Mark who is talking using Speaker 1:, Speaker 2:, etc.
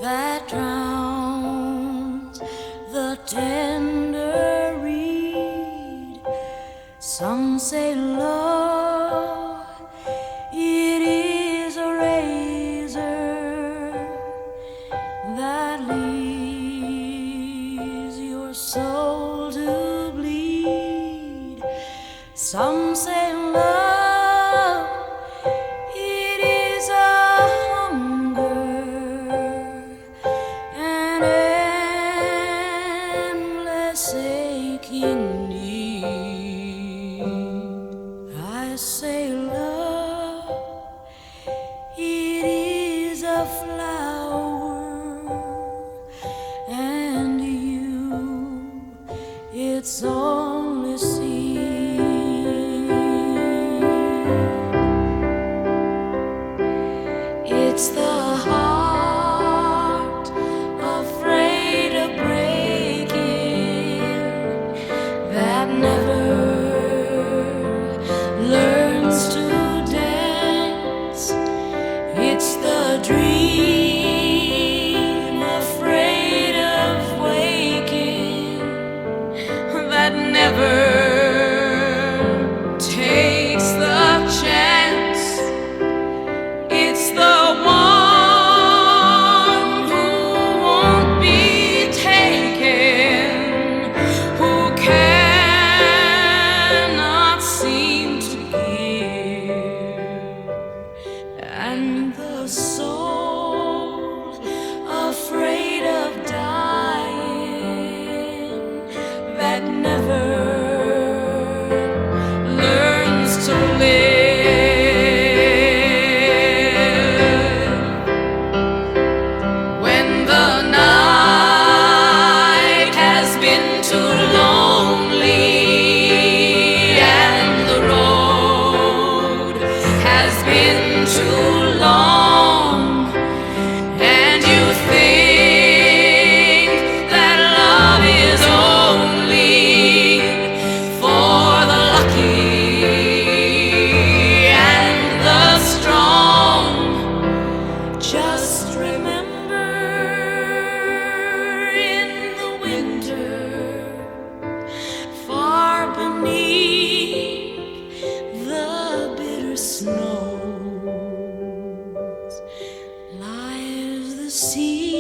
Speaker 1: that drowns the tender reed. Some say love, it is a razor that leaves your soul to bleed. Some say love, it is a hunger, an endless aching need. I say love, it is a flower, and you, it's only seed. It's the heart afraid of breaking that never learns to dance. It's the dream afraid of waking that never takes the chance. It's the one who won't be taken, who cannot seem to give, and the soul afraid of dying that never learns to live. When the night has been too lonely and the road has been too long, and you think that love is only for the lucky and the strong, just remember, in the winter, far beneath the bitter snows, lies the sea.